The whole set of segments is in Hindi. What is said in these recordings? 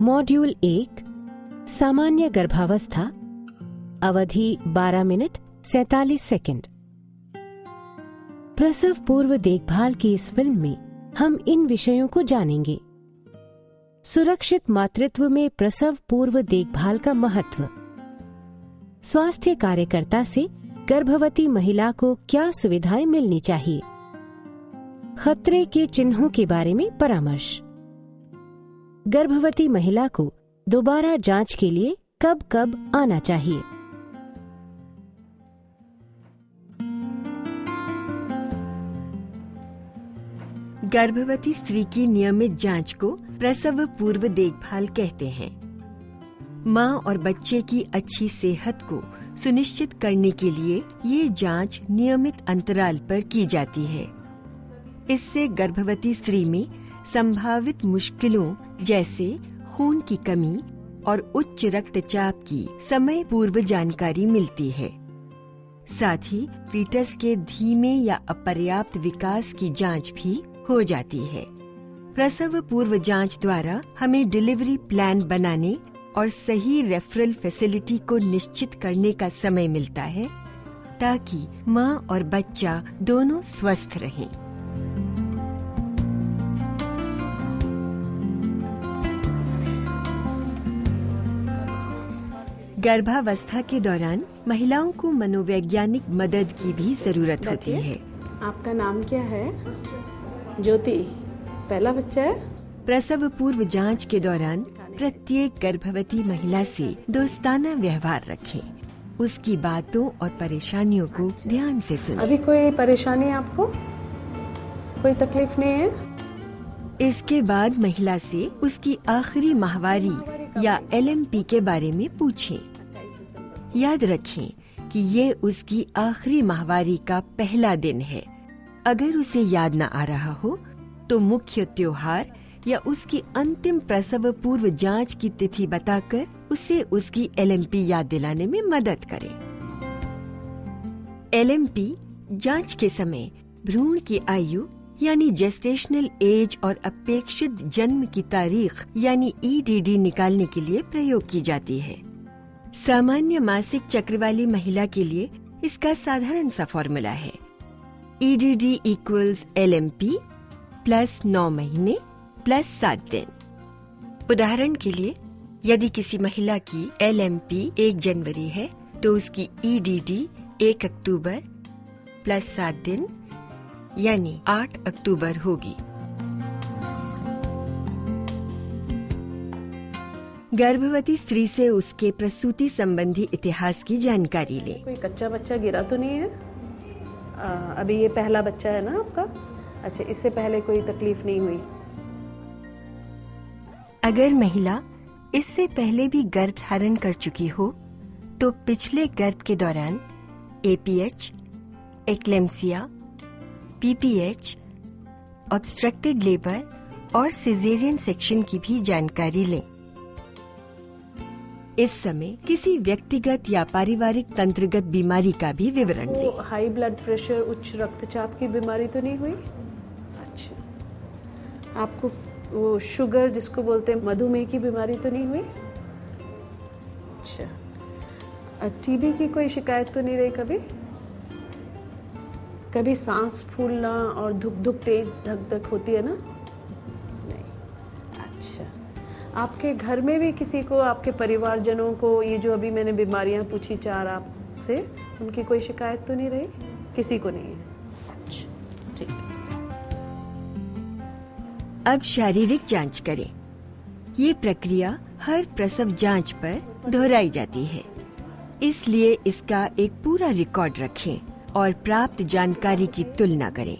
मॉड्यूल 1 सामान्य गर्भावस्था, अवधि 12 मिनट 47 सेकंड। प्रसव पूर्व देखभाल की इस फिल्म में हम इन विषयों को जानेंगे। सुरक्षित मातृत्व में प्रसव पूर्व देखभाल का महत्व, स्वास्थ्य कार्यकर्ता से गर्भवती महिला को क्या सुविधाएं मिलनी चाहिए, खतरे के चिन्हों के बारे में परामर्श, गर्भवती महिला को दोबारा जांच के लिए कब कब आना चाहिए। गर्भवती स्त्री की नियमित जांच को प्रसव पूर्व देखभाल कहते हैं। मां और बच्चे की अच्छी सेहत को सुनिश्चित करने के लिए ये जांच नियमित अंतराल पर की जाती है। इससे गर्भवती स्त्री में संभावित मुश्किलों जैसे खून की कमी और उच्च रक्तचाप की समय पूर्व जानकारी मिलती है। साथ ही फीटस के धीमे या अपर्याप्त विकास की जांच भी हो जाती है। प्रसव पूर्व जांच द्वारा हमें डिलीवरी प्लान बनाने और सही रेफरल फैसिलिटी को निश्चित करने का समय मिलता है, ताकि मां और बच्चा दोनों स्वस्थ रहें। गर्भावस्था के दौरान महिलाओं को मनोवैज्ञानिक मदद की भी जरूरत होती है। आपका नाम क्या है? ज्योति। पहला बच्चा है? प्रसव पूर्व जांच के दौरान प्रत्येक गर्भवती महिला से दोस्ताना व्यवहार रखें। उसकी बातों और परेशानियों को ध्यान से सुनें। अभी कोई परेशानी है आपको? कोई तकलीफ नहीं है? इसके बाद महिला से उसकी आखिरी माहवारी या LMP के बारे में पूछें। याद रखें कि ये उसकी आखिरी माहवारी का पहला दिन है। अगर उसे याद न आ रहा हो तो मुख्य त्योहार या उसकी अंतिम प्रसव पूर्व जांच की तिथि बताकर उसे उसकी LMP याद दिलाने में मदद करें। LMP जांच के समय भ्रूण की आयु यानी जेस्टेशनल एज और अपेक्षित जन्म की तारीख यानी EDD निकालने के लिए प्रयोग की जाती है। सामान्य मासिक चक्र वाली महिला के लिए इसका साधारण सा फॉर्मूला है EDD = LMP + 9 महीने + 7 दिन। उदाहरण के लिए, यदि किसी महिला की LMP 1 जनवरी है तो उसकी EDD 1 अक्टूबर + 7 दिन यानी 8 अक्टूबर होगी। गर्भवती स्त्री से उसके प्रसूति संबंधी इतिहास की जानकारी लें। कोई कच्चा बच्चा गिरा तो नहीं है? अभी ये पहला बच्चा है ना आपका? अच्छा, इससे पहले कोई तकलीफ नहीं हुई? अगर महिला इससे पहले भी गर्भ धारण कर चुकी हो तो पिछले गर्भ के दौरान APH, eclampsia, PPH, obstructed labour और सिजेरियन सेक्शन की भी जानकारी लें। इस समय किसी व्यक्तिगत या पारिवारिक तंत्रगत बीमारी का भी विवरण दें। हाई ब्लड प्रेशर, उच्च रक्तचाप की बीमारी तो नहीं हुई? अच्छा, आपको वो शुगर जिसको बोलते हैं मधुमेह की बीमारी तो नहीं हुई? अच्छा, TB की कोई शिकायत तो नहीं रही कभी? कभी सांस फूलना और धुक तेज धक धक होती है ना? नहीं। अच्छा, आपके घर में भी किसी को, आपके परिवारजनों को, ये जो अभी मैंने बीमारियां पूछी 4 आपसे, उनकी कोई शिकायत तो नहीं रही? किसी को नहीं है? अच्छा, ठीक है। अब शारीरिक जांच करें। ये प्रक्रिया हर प्रसव जांच पर दोहराई जाती है, इसलिए इसका एक पूरा रिकॉर्ड रखें और प्राप्त जानकारी की तुलना करें।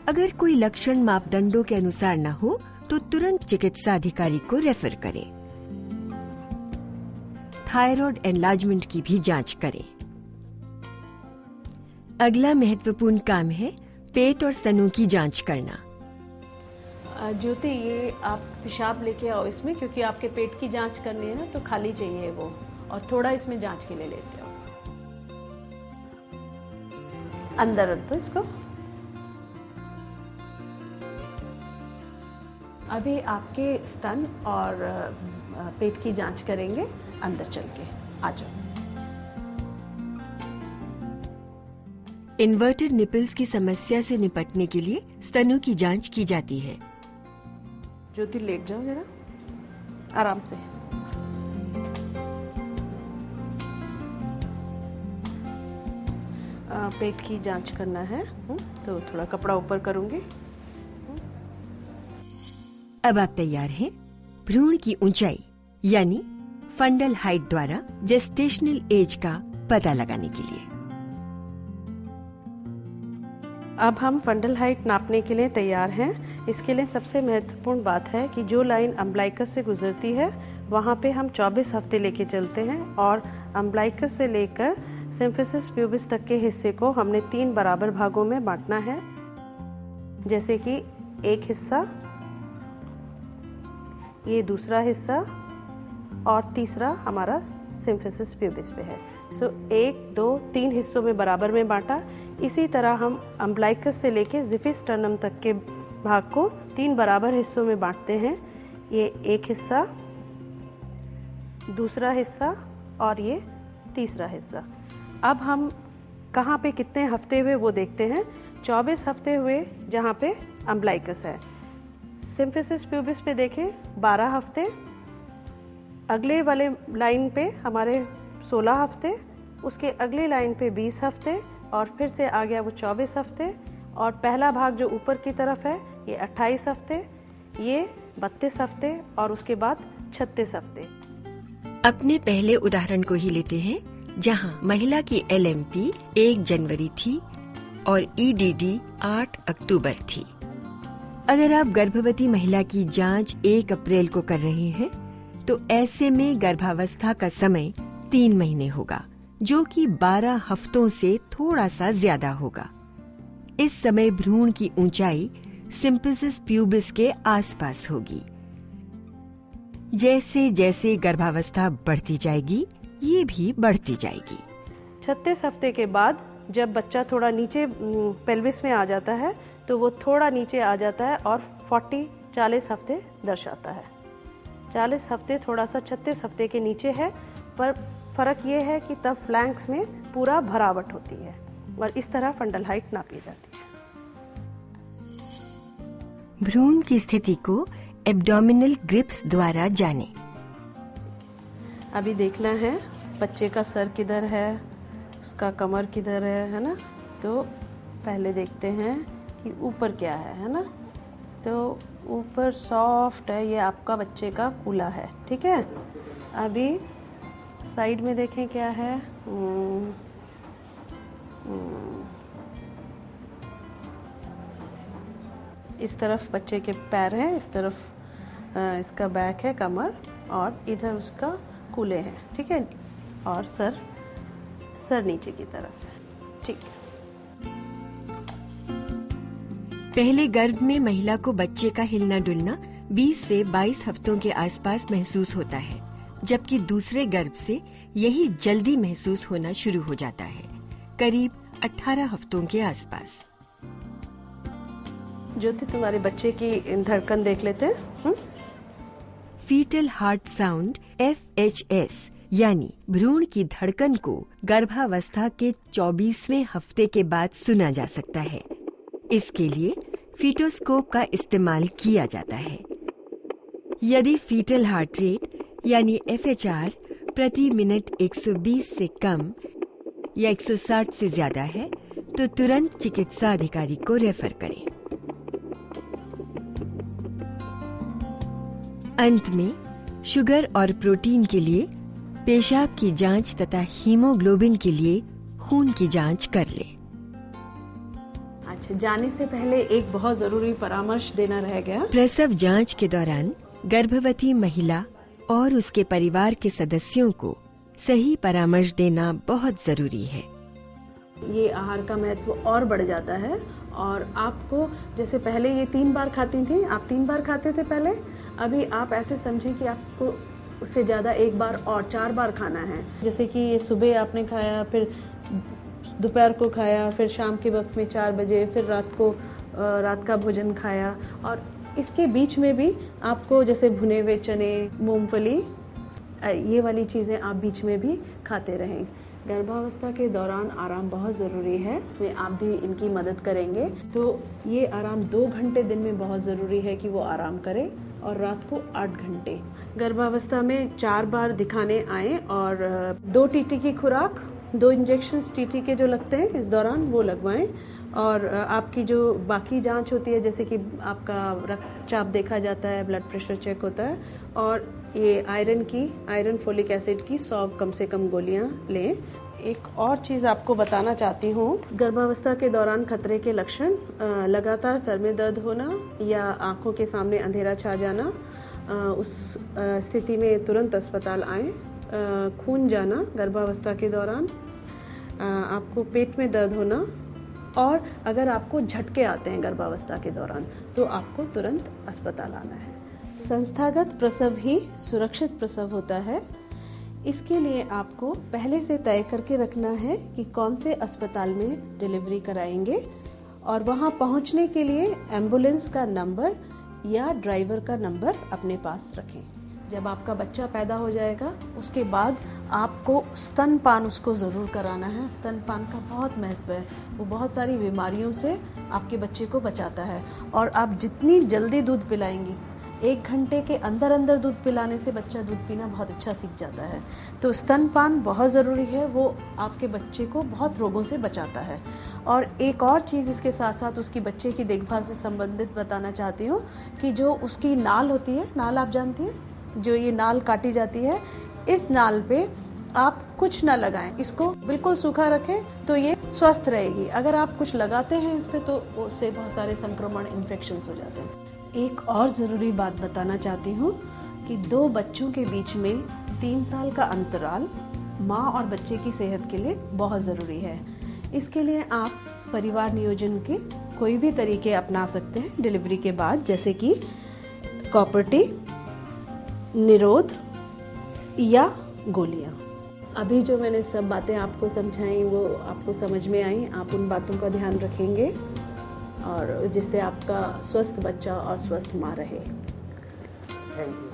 अगर कोई लक्षण मापदंडों के अनुसार न हो तो तुरंत चिकित्सा अधिकारी को रेफर करें। थायराइड एनलार्जमेंट की भी जांच करें। अगला महत्वपूर्ण काम है पेट और स्तनों की जांच करना। ज्योति, ये आप पेशाब लेके आओ इसमें, क्योंकि आपके पेट की जांच करनी है ना, तो खाली चाहिए वो, और थोड़ा इसमें जांच के लिए लेते हो। अंदर रख दो इसको। अभी आपके स्तन और पेट की जांच करेंगे अंदर चल के। आ जाओ। इन्वर्टेड निपल्स की समस्या से निपटने के लिए स्तनों की जांच की जाती है। ज्योति लेट जाओ जरा आराम से। पेट की जांच करना है तो थोड़ा कपड़ा ऊपर करूंगी। अब आप तैयार हैं भ्रूण की ऊंचाई यानी फंडल हाइट द्वारा जेस्टेशनल एज का पता लगाने के लिए। अब हम फंडल हाइट नापने के लिए तैयार हैं। इसके लिए सबसे महत्वपूर्ण बात है कि जो लाइन अम्बलाइकस से गुजरती है वहाँ पे हम 24 हफ्ते लेके चलते हैं और अम्बलाइकस से लेकर सिम्फिसिस प्यूबिस तक के हिस्से को हमने 3 बराबर भागों में बांटना है। जैसे कि एक हिस्सा, ये दूसरा हिस्सा और तीसरा हमारा सिम्फिसिस प्यूबिस पे है। सो 1, 2, 3 हिस्सों में बराबर में बांटा। इसी तरह हम अम्बलाइकस से लेके जिफिस स्टर्नम तक के भाग को 3 बराबर हिस्सों में बांटते हैं। ये एक हिस्सा, दूसरा हिस्सा और ये तीसरा हिस्सा। अब हम कहाँ पे कितने हफ्ते हुए वो देखते हैं। 24 हफ्ते हुए जहाँ पे अम्बलाइकस है। सिम्फिसिस प्यूबिस पे देखें 12 हफ्ते, अगले वाले लाइन पे हमारे 16 हफ्ते, उसके अगली लाइन पे 20 हफ्ते और फिर से आ गया वो 24 हफ्ते और पहला भाग जो ऊपर की तरफ है ये 28 हफ्ते, ये 32 हफ्ते और उसके बाद 36 हफ्ते। अपने पहले उदाहरण को ही लेते हैं जहां महिला की LMP 1 जनवरी थी और EDD 8 अक्टूबर थी। अगर आप गर्भवती महिला की जांच 1 अप्रैल को कर रहे हैं तो ऐसे में गर्भावस्था का समय 3 महीने होगा, जो कि 12 हफ्तों से थोड़ा सा ज्यादा होगा। इस समय भ्रूण की ऊंचाई सिम्फिसिस प्यूबिस के आसपास होगी। जैसे जैसे गर्भावस्था बढ़ती जाएगी ये भी बढ़ती जाएगी। 36 हफ्ते के बाद जब बच्चा थोड़ा नीचे पेल्विस में आ जाता है तो वो थोड़ा नीचे आ जाता है और 40 हफ्ते दर्शाता है। 40 हफ्ते थोड़ा सा 36 हफ्ते के नीचे है, पर फर्क ये है कि तब फ्लैंक्स में पूरा भरावट होती है और इस तरह फंडल हाइट नापी जाती है। भ्रूण की स्थिति को एब्डोमिनल ग्रिप्स द्वारा जानें। अभी देखना है बच्चे का सर किधर है, उसका कमर किधर है ना। तो पहले देखते हैं कि ऊपर क्या है ना। तो ऊपर सॉफ्ट है, ये आपका बच्चे का कूल्हा है, ठीक है। अभी साइड में देखें क्या है। इस तरफ बच्चे के पैर हैं, इस तरफ इसका बैक है, कमर, और इधर उसका कूल्हे हैं, ठीक है। और सर नीचे की तरफ है, ठीक है। पहले गर्भ में महिला को बच्चे का हिलना डुलना 20 से 22 हफ्तों के आसपास महसूस होता है, जबकि दूसरे गर्भ से यही जल्दी महसूस होना शुरू हो जाता है, करीब 18 हफ्तों के आसपास। ज्योति, तुम्हारे बच्चे की धड़कन देख लेते हैं। फीटल हार्ट साउंड FHS यानी भ्रूण की धड़कन को गर्भावस्था के 24वें हफ्ते के बाद सुना जा सकता है। इसके लिए फीटोस्कोप का इस्तेमाल किया जाता है। यदि फीटल हार्ट रेट यानी FHR प्रति मिनट 120 से कम या 160 से ज्यादा है तो तुरंत चिकित्सा अधिकारी को रेफर करें। अंत में शुगर और प्रोटीन के लिए पेशाब की जांच तथा हीमोग्लोबिन के लिए खून की जांच कर लें। अच्छा, जाने से पहले एक बहुत जरूरी परामर्श देना रह गया। प्रसव जांच के दौरान गर्भवती महिला और उसके परिवार के सदस्यों को सही परामर्श देना बहुत जरूरी है। ये आहार का महत्व और बढ़ जाता है और आपको, जैसे पहले ये 3 बार खाती थी, आप 3 बार खाते थे पहले, अभी आप ऐसे समझें कि आपको उससे ज़्यादा 1 बार और 4 बार खाना है। जैसे कि ये सुबह आपने खाया, फिर दोपहर को खाया, फिर शाम के वक्त में 4 बजे, फिर रात का भोजन खाया, और इसके बीच में भी आपको जैसे भुने हुए चने, मूंगफली, ये वाली चीज़ें आप बीच में भी खाते रहें। गर्भावस्था के दौरान आराम बहुत ज़रूरी है, इसमें आप भी इनकी मदद करेंगे। तो ये आराम 2 घंटे दिन में बहुत ज़रूरी है कि वो आराम करें, और रात को 8 घंटे। गर्भावस्था में 4 बार दिखाने आएँ और 2 टीटी की खुराक, 2 इंजेक्शन टीटी के जो लगते हैं इस दौरान वो लगवाएं। और आपकी जो बाकी जांच होती है, जैसे कि आपका रक्तचाप देखा जाता है, ब्लड प्रेशर चेक होता है, और ये आयरन फोलिक एसिड की 100 कम से कम गोलियां लें। एक और चीज़ आपको बताना चाहती हूँ, गर्भावस्था के दौरान खतरे के लक्षण लगातार सर में दर्द होना या आंखों के सामने अंधेरा छा जाना, उस स्थिति में तुरंत अस्पताल आएँ। खून जाना गर्भावस्था के दौरान, आपको पेट में दर्द होना, और अगर आपको झटके आते हैं गर्भावस्था के दौरान तो आपको तुरंत अस्पताल आना है। संस्थागत प्रसव ही सुरक्षित प्रसव होता है। इसके लिए आपको पहले से तय करके रखना है कि कौन से अस्पताल में डिलीवरी कराएंगे, और वहां पहुंचने के लिए एम्बुलेंस का नंबर या ड्राइवर का नंबर अपने पास रखें। जब आपका बच्चा पैदा हो जाएगा उसके बाद आपको स्तनपान उसको ज़रूर कराना है। स्तनपान का बहुत महत्व है, वो बहुत सारी बीमारियों से आपके बच्चे को बचाता है। और आप जितनी जल्दी दूध पिलाएंगी, 1 घंटे के अंदर अंदर दूध पिलाने से बच्चा दूध पीना बहुत अच्छा सीख जाता है। तो स्तनपान बहुत ज़रूरी है, वो आपके बच्चे को बहुत रोगों से बचाता है। और एक और चीज़ इसके साथ साथ उसकी बच्चे की देखभाल से संबंधित बताना चाहती हूँ कि जो उसकी नाल होती है, नाल आप जानती हैं, जो ये नाल काटी जाती है, इस नाल पे आप कुछ ना लगाएं, इसको बिल्कुल सूखा रखें तो ये स्वस्थ रहेगी। अगर आप कुछ लगाते हैं इस पे तो उससे बहुत सारे संक्रमण, इन्फेक्शंस हो जाते हैं। एक और ज़रूरी बात बताना चाहती हूँ कि 2 बच्चों के बीच में 3 साल का अंतराल माँ और बच्चे की सेहत के लिए बहुत ज़रूरी है। इसके लिए आप परिवार नियोजन के कोई भी तरीके अपना सकते हैं डिलीवरी के बाद, जैसे कि कॉपर्टी, निरोध या गोलियां। अभी जो मैंने सब बातें आपको समझाई वो आपको समझ में आई, आप उन बातों का ध्यान रखेंगे और जिससे आपका स्वस्थ बच्चा और स्वस्थ माँ रहे। Thank you.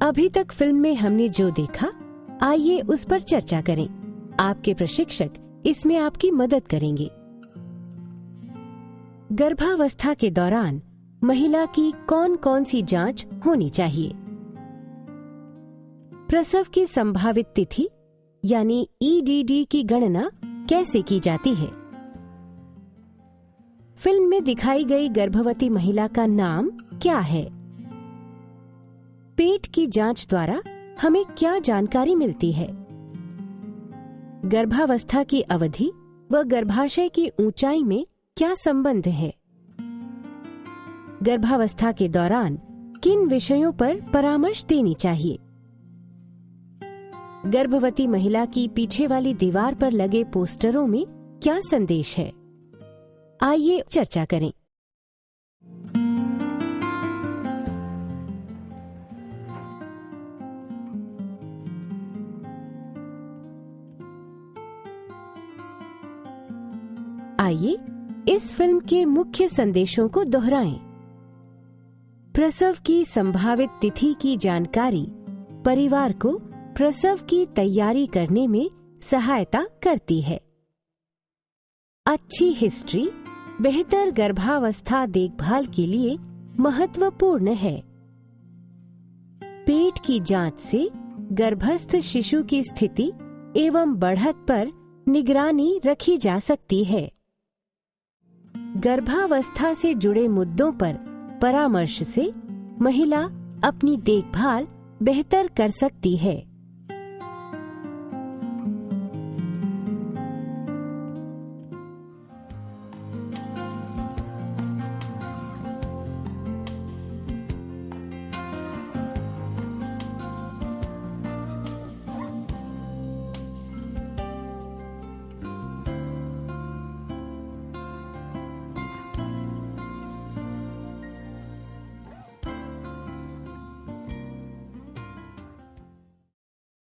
अभी तक फिल्म में हमने जो देखा, आइए उस पर चर्चा करें। आपके प्रशिक्षक इसमें आपकी मदद करेंगे। गर्भावस्था के दौरान महिला की कौन कौन सी जांच होनी चाहिए? प्रसव की संभावित तिथि यानी EDD की गणना कैसे की जाती है? फिल्म में दिखाई गई गर्भवती महिला का नाम क्या है? पेट की जांच द्वारा हमें क्या जानकारी मिलती है? गर्भावस्था की अवधि व गर्भाशय की ऊंचाई में क्या संबंध है? गर्भावस्था के दौरान किन विषयों पर परामर्श देनी चाहिए? गर्भवती महिला की पीछे वाली दीवार पर लगे पोस्टरों में क्या संदेश है? आइए चर्चा करें। आइए इस फिल्म के मुख्य संदेशों को दोहराएं। प्रसव की संभावित तिथि की जानकारी परिवार को प्रसव की तैयारी करने में सहायता करती है। अच्छी हिस्ट्री बेहतर गर्भावस्था देखभाल के लिए महत्वपूर्ण है। पेट की जांच से गर्भस्थ शिशु की स्थिति एवं बढ़त पर निगरानी रखी जा सकती है। गर्भावस्था से जुड़े मुद्दों पर परामर्श से महिला अपनी देखभाल बेहतर कर सकती है।